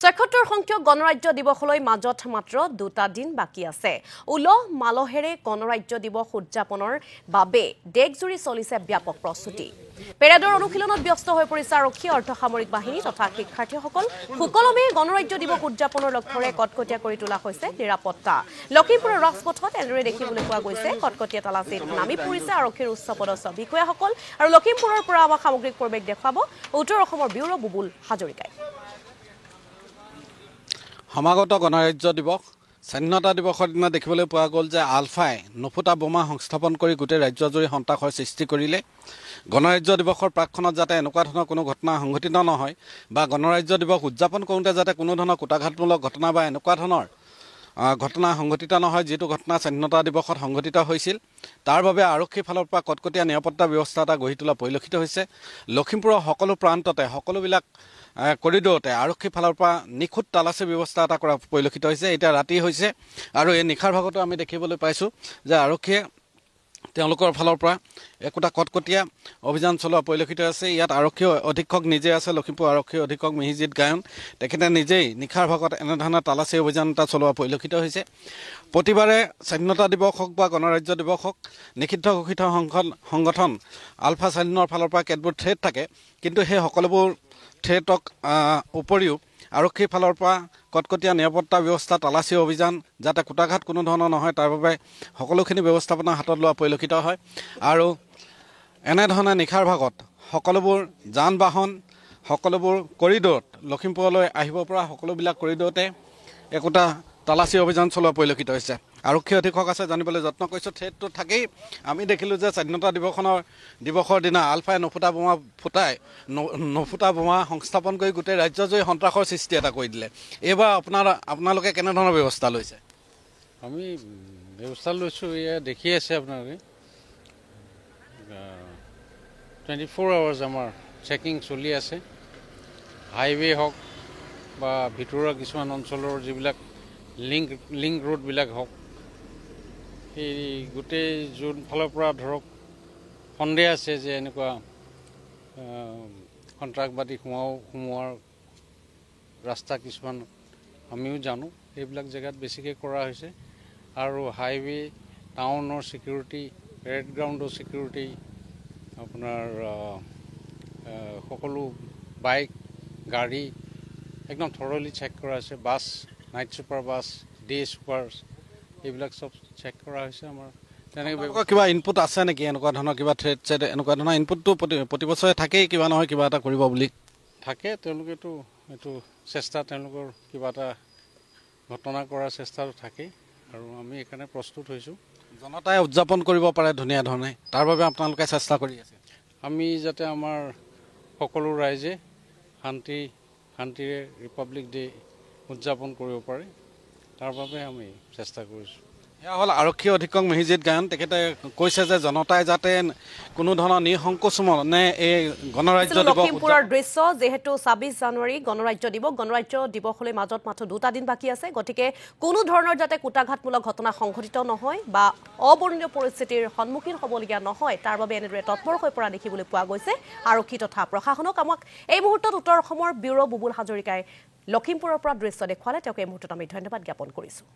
৭৬ সংখ্যক গণৰাজ্য দিৱসলৈ মাজত মাত্ৰ ২টা দিন বাকী আছে। উলহ মালহেৰে গণৰাজ্য দিৱস উদযাপনৰ বাবে দেশজুৰি চলিছে ব্যাপক প্ৰস্তুতি। পেৰেডৰ অনুশীলনত ব্যস্ত হৈ পৰিছে আৰক্ষী, অৰ্ধসামৰিক বাহিনী তথা শিক্ষাৰ্থীসকল। সুকলমে গণৰাজ্য দিৱস উদযাপনৰ লক্ষ্যৰে কটকটীয়া কৰি তোলা হৈছে নিৰাপত্তা। লখিমপুৰৰ ৰাজপথত এনেদৰে দেখিবলৈ পোৱা গৈছে কটকটীয়া তালাচীত নামি পৰিছে আৰক্ষীৰ উচ্চপদস্থ বিষয়াসকল। আৰু লখিমপুৰৰ পৰা আমাক সামগ্ৰিক পৰিৱেশ দেখুৱাব উত্তৰ অসমৰ ব্যুৰ বুবুল হাজৰিকাই। সমাগত গণৰাজ্য দিৱস স্বাধীনতা দিৱসৰ দিনা দেখিবলৈ পোৱা গ'ল যে আলফাই নুফুটা বোমা সংস্থাপন কৰি গোটেই ৰাজ্যজুৰি সন্ত্ৰাসৰ সৃষ্টি কৰিলে। গণৰাজ্য দিৱসৰ প্ৰাকক্ষণত যাতে এনেকুৱা ধৰণৰ কোনো ঘটনা সংঘটিত নহয় বা গণৰাজ্য দিৱস উদযাপন কৰোঁতে যাতে কোনো ধৰণৰ কুটাঘাতমূলক ঘটনা বা এনেকুৱা ধৰণৰ ঘটনা সংঘটিত নহয়, যিটো ঘটনা স্বাধীনতা দিৱসত সংঘটিত হৈছিল, তাৰ বাবে আৰক্ষীৰ ফালৰ পৰা কটকটীয়া নিৰাপত্তা ব্যৱস্থা এটা গঢ়ি তোলা পৰিলক্ষিত হৈছে। লখিমপুৰৰ সকলো প্ৰান্ততে সকলোবিলাক কৰিডৰতে আৰক্ষীৰ ফালৰ পৰা নিখুঁত তালাচী ব্যৱস্থা এটা কৰা পৰিলক্ষিত হৈছে। এতিয়া ৰাতি হৈছে আৰু এই নিশাৰ ভাগতো আমি দেখিবলৈ পাইছোঁ যে আৰক্ষীয়ে তেওঁলোকৰ ফালৰ পৰা একোটা কটকটীয়া অভিযান চলোৱা পৰিলক্ষিত আছে। ইয়াত আৰক্ষী অধীক্ষক নিজে আছে, লখিমপুৰ আৰক্ষী অধীক্ষক মিহিজিৎ গায়ন, তেখেতে নিজেই নিশাৰ ভাগত এনেধৰণৰ তালাচী অভিযান এটা চলোৱা পৰিলক্ষিত হৈছে। প্ৰতিবাৰে স্বাধীনতা দিৱস হওক বা গণৰাজ্য দিৱস হওক নিষিদ্ধ ঘোষিত সংগঠন আলফা স্বাধীনৰ ফালৰ পৰা কেতবোৰ থ্ৰেট থাকে, কিন্তু সেই সকলোবোৰ থ্ৰেটক উপৰিও আৰক্ষীৰ ফালৰ পৰা কটকটীয়া নিৰাপত্তা ব্যৱস্থা, তালাচী অভিযান যাতে কুটাঘাত কোনো ধৰণৰ নহয় তাৰ বাবে সকলোখিনি ব্যৱস্থাপনা হাতত লোৱা পৰিলক্ষিত হয়। আৰু এনেধৰণে নিশাৰ ভাগত সকলোবোৰ যান বাহন, সকলোবোৰ কৰিডৰত লখিমপুৰলৈ আহিব পৰা সকলোবিলাক কৰিডৰতে একোটা তালাচী অভিযান চলোৱা পৰিলক্ষিত হৈছে। আৰক্ষী অধীক্ষক আছে, জানিবলৈ যত্ন কৰিছোঁ। থ্ৰেটটো থাকেই। আমি দেখিলোঁ যে স্বাধীনতা দিৱসৰ দিনা আলফাই নুফুটা বোমা সংস্থাপন কৰি গোটেই ৰাজ্যজুৰি সন্ত্ৰাসৰ সৃষ্টি এটা কৰি দিলে। এইবাৰ আপোনালোকে কেনেধৰণৰ ব্যৱস্থা লৈছে? আমি ব্যৱস্থা লৈছোঁ, এয়া দেখি আছে আপোনালোকে 24 আৱাৰ্ছ আমাৰ চেকিং চলি আছে। হাইৱে হওক বা ভিতৰুৱা কিছুমান অঞ্চলৰ যিবিলাক লিংক ৰোডবিলাক হওক, সেই গোটেই যোন ফালৰ পৰা ধৰক সন্দেহ আছে যে এনেকুৱা সন্ত্ৰাসবাদী সোমোৱাৰ ৰাস্তা কিছুমান আমিও জানো, সেইবিলাক জেগাত বেছিকৈ কৰা হৈছে। আৰু হাইৱে, টাউনৰ ছিকিউৰিটি, পেৰেড গ্ৰাউণ্ডৰ ছিকিউৰিটি, আপোনাৰ সকলো বাইক, গাড়ী একদম থৰলি চেক কৰা হৈছে। Bus, night super bus, day super, এইবিলাক চব চেক কৰা হৈছে। আমাৰ তেনেকৈ কিবা ইনপুট আছে নেকি? এনেকুৱা ধৰণৰ কিবা থ্ৰেট চেট এনেকুৱা ধৰণৰ ইনপুটটো প্ৰতি বছৰে থাকেই, কিবা নহয় কিবা এটা কৰিব বুলি থাকে। তেওঁলোকেতো এইটো চেষ্টা, তেওঁলোকৰ কিবা এটা ঘটনা কৰাৰ চেষ্টাটো থাকেই আৰু আমি সেইকাৰণে প্ৰস্তুত হৈছোঁ। জনতাই উদযাপন কৰিব পাৰে ধুনীয়া ধৰণে, তাৰ বাবে আপোনালোকে চেষ্টা কৰি আছে। আমি যাতে আমাৰ সকলো ৰাইজে শান্তিৰে ৰিপাব্লিক ডে উদযাপন কৰিব পাৰে, তাৰ বাবে আমি চেষ্টা কৰিছোঁ। এয়া হ'ল আৰক্ষী অধীক্ষক মিহিজিৎ গায়ন। তেখেতে কৈছে যে জনতাই যাতে কোনো ধৰণৰ নিসংকোচ মনে এই গণৰাজ্য দিৱস। লখিমপুৰৰ দৃশ্য, যিহেতু ২৬ জানুৱাৰী গণৰাজ্য দিৱসলৈ মাজত মাত্ৰ 2টা দিন বাকী আছে, গতিকে কোনো ধৰণৰ যাতে কুটাঘাতমূলক ঘটনা সংঘটিত নহয় বা অবৰ্ণনীয় পৰিস্থিতিৰ সন্মুখীন হ'বলগীয়া নহয়, তাৰ বাবে এনেদৰে তৎপৰ হৈ পৰা দেখিবলৈ পোৱা গৈছে আৰক্ষী তথা প্ৰশাসনক। আমাক এই মুহূৰ্তত উত্তৰ অসমৰ ব্যুৰ বুবুল হাজৰিকাই লখিমপুৰৰ পৰা দৃশ্য দেখুৱালে, তেওঁক এই মুহূৰ্তত আমি ধন্যবাদ জ্ঞাপন কৰিছোঁ।